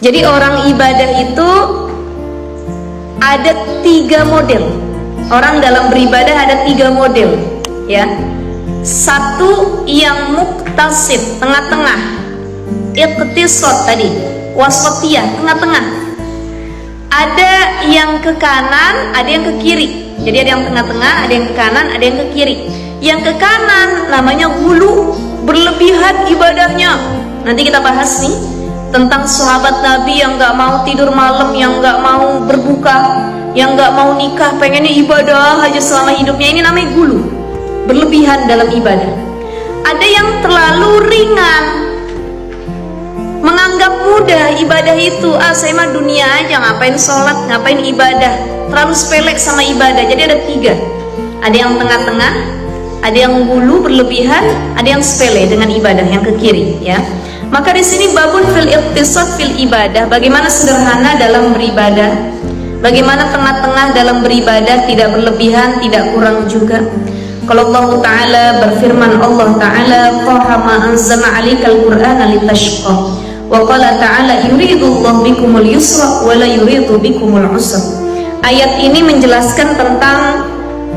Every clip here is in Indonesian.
Jadi orang ibadah itu ada 3 model. Orang dalam beribadah ada 3 model, ya. Satu yang muktasid, tengah-tengah. Iqtisad tadi, wasatiyah, tengah-tengah. Ada yang ke kanan, ada yang ke kiri. Jadi ada yang tengah-tengah, ada yang ke kanan, ada yang ke kiri. Yang ke kanan namanya ghulu, berlebihan ibadahnya. Nanti kita bahas nih tentang sahabat Nabi yang gak mau tidur malam, yang gak mau berbuka, yang gak mau nikah, pengennya ibadah aja selama hidupnya. Ini namanya ghulu, berlebihan dalam ibadah. Ada yang terlalu ringan, menganggap mudah ibadah itu. Saya mah dunia aja, ngapain sholat, ngapain ibadah, terlalu sepele sama ibadah. Jadi ada 3. Ada yang tengah-tengah, ada yang ghulu berlebihan, ada yang sepele dengan ibadah yang ke kiri, ya. Maka di sini babun fil iqtisad fil ibadah, bagaimana sederhana dalam beribadah, bagaimana tengah-tengah dalam beribadah, tidak berlebihan, tidak kurang juga. Kalau Allah Ta'ala berfirman, Allah Ta'ala Taha ma anzalna 'alaikal Qur'ana litashqa wa qala ta'ala yuridullahu bikumul yusra wa la yuridu bikumul usra. Ayat ini menjelaskan tentang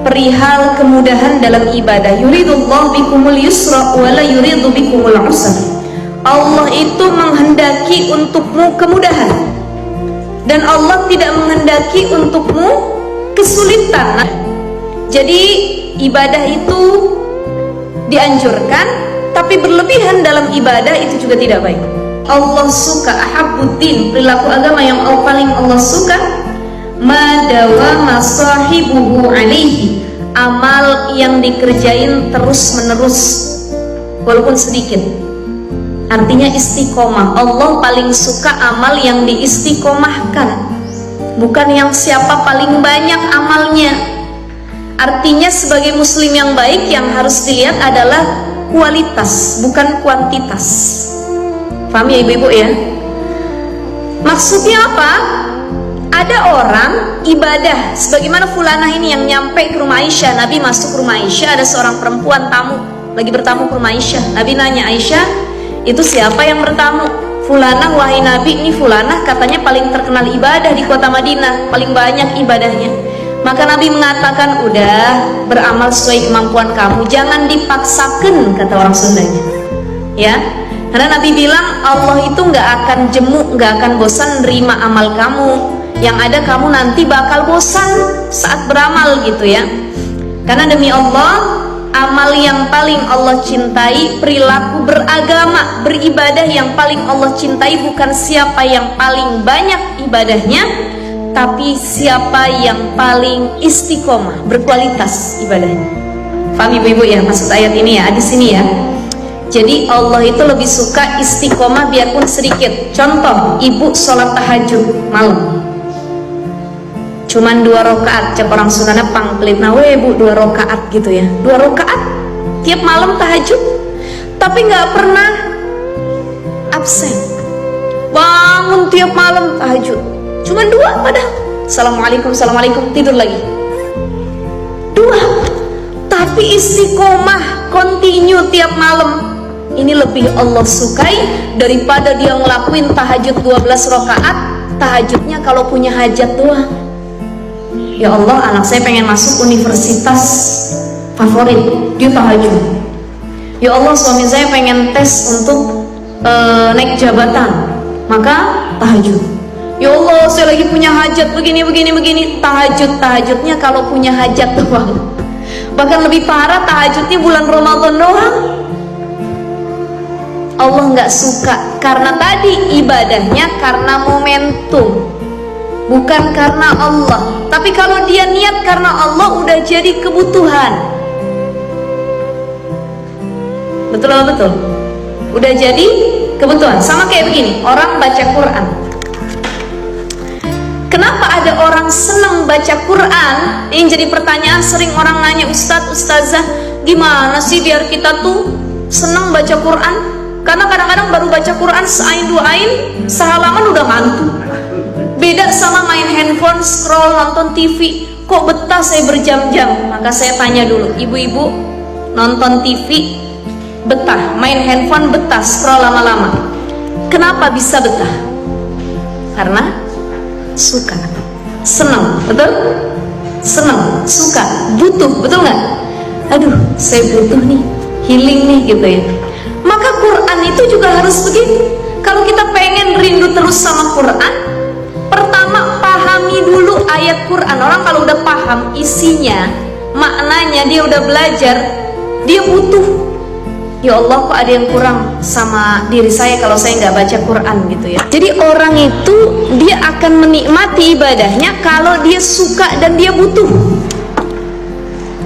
perihal kemudahan dalam ibadah. Yuridullahu bikumul yusra wa la yuridu bikumul usra. Allah itu menghendaki untukmu kemudahan dan Allah tidak menghendaki untukmu kesulitan. Jadi ibadah itu dianjurkan, tapi berlebihan dalam ibadah itu juga tidak baik. Allah suka ahabbuddin, perilaku agama yang paling Allah suka, madawama sahibuhu alaihi, amal yang dikerjain terus menerus walaupun sedikit. Artinya istiqomah. Allah paling suka amal yang diistiqomahkan, bukan yang siapa paling banyak amalnya. Artinya sebagai muslim yang baik yang harus dilihat adalah kualitas, bukan kuantitas. Paham ya ibu-ibu ya? Maksudnya apa? Ada orang ibadah sebagaimana fulanah ini yang nyampe ke rumah Aisyah. Nabi masuk ke rumah Aisyah, ada seorang perempuan tamu lagi bertamu ke rumah Aisyah. Nabi nanya, Aisyah, itu siapa yang bertamu? Fulanah, wahai Nabi, ini fulanah katanya paling terkenal ibadah di kota Madinah, paling banyak ibadahnya. Maka Nabi mengatakan, udah, beramal sesuai kemampuan kamu, jangan dipaksakan, kata orang Sundanya, ya. Karena Nabi bilang Allah itu nggak akan jemu, nggak akan bosan nerima amal kamu. Yang ada kamu nanti bakal bosan saat beramal gitu ya. Karena demi Allah, amal yang paling Allah cintai, perilaku beragama, beribadah yang paling Allah cintai bukan siapa yang paling banyak ibadahnya, tapi siapa yang paling istiqomah, berkualitas ibadahnya. Paham ibu-ibu ya maksud ayat ini ya, di sini ya. Jadi Allah itu lebih suka istiqomah biarpun sedikit. Contoh, ibu sholat tahajud malam, cuman 2 rakaat, cek orang sunana pangpelit, nah bu 2 rakaat gitu ya, 2 rakaat tiap malam tahajud, tapi nggak pernah absen, bangun tiap malam tahajud, cuman 2 padahal, assalamualaikum, assalamualaikum, tidur lagi, 2, tapi istiqomah, continue tiap malam. Ini lebih Allah sukai daripada dia ngelakuin tahajud 12 rakaat, tahajudnya kalau punya hajat doang. Ya Allah, anak saya pengen masuk universitas favorit, dia tahajud. Ya Allah, suami saya pengen tes untuk naik jabatan, maka tahajud. Ya Allah, saya lagi punya hajat begini, tahajudnya kalau punya hajat doang. Bahkan lebih parah, tahajudnya bulan Ramadan doang. Allah nggak suka, karena tadi ibadahnya karena momentum, bukan karena Allah. Tapi kalau dia niat karena Allah, udah jadi kebutuhan. Betul, udah jadi kebutuhan. Sama kayak begini, orang baca Quran. Kenapa ada orang senang baca Quran? Ini jadi pertanyaan sering orang nanya, Ustadz, Ustazah, gimana sih biar kita tuh senang baca Quran? Karena kadang-kadang baru baca Quran seain 2 ain, sehalaman udah ngantuk. Beda sama main handphone, scroll, nonton TV, kok betah saya berjam-jam. Maka saya tanya dulu, ibu-ibu nonton TV betah, main handphone betah, scroll lama-lama, kenapa bisa betah? Karena suka, senang, betul? Senang, suka, butuh, betul nggak? Aduh, saya butuh nih, healing nih gitu ya. Maka Quran itu juga harus begitu. Kalau kita pengen rindu terus sama Quran, pertama pahami dulu ayat Quran. Orang kalau udah paham isinya, maknanya, dia udah belajar, dia butuh. Ya Allah, kok ada yang kurang sama diri saya kalau saya nggak baca Quran gitu ya. Jadi orang itu dia akan menikmati ibadahnya kalau dia suka dan dia butuh.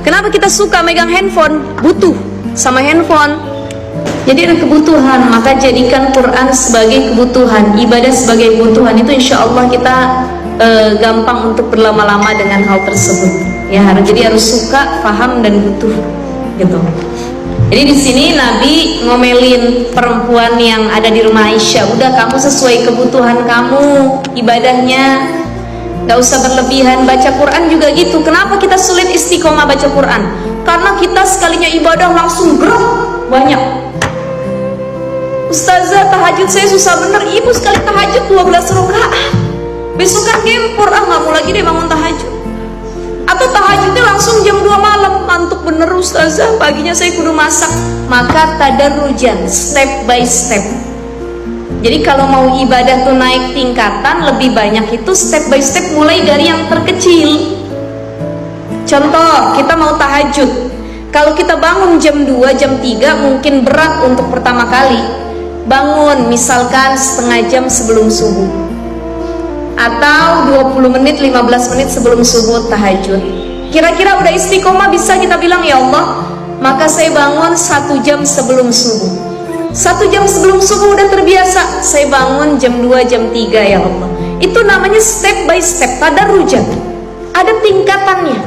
Kenapa kita suka megang handphone? Butuh sama handphone. Jadi ada kebutuhan, maka jadikan Quran sebagai kebutuhan, ibadah sebagai kebutuhan. Itu insya Allah kita gampang untuk berlama-lama dengan hal tersebut. Ya, jadi harus suka, paham dan butuh gitu. Jadi di sini Nabi ngomelin perempuan yang ada di rumah Aisyah. Udah, kamu sesuai kebutuhan kamu ibadahnya, gak usah berlebihan. Baca Quran juga gitu. Kenapa kita sulit istiqomah baca Quran? Karena kita sekalinya ibadah langsung gerak banyak. Ustazah, tahajud saya susah bener. Ibu sekali tahajud 12 rakaat, besok kan gempor, gak mau lagi deh bangun tahajud. Atau tahajudnya langsung jam 2 malam, ngantuk bener ustazah, paginya saya kudu masak. Maka tadarrujan, step by step. Jadi kalau mau ibadah tuh naik tingkatan lebih banyak, itu step by step, mulai dari yang terkecil. Contoh, kita mau tahajud. Kalau kita bangun jam 2, jam 3 mungkin berat untuk pertama kali. Bangun misalkan setengah jam sebelum subuh, atau 20 menit, 15 menit sebelum subuh tahajud. Kira-kira udah istiqomah, bisa kita bilang, ya Allah, maka saya bangun 1 jam sebelum subuh. 1 jam sebelum subuh udah terbiasa, saya bangun jam 2, jam 3, ya Allah. Itu namanya step by step, tadarrujan. Ada tingkatannya.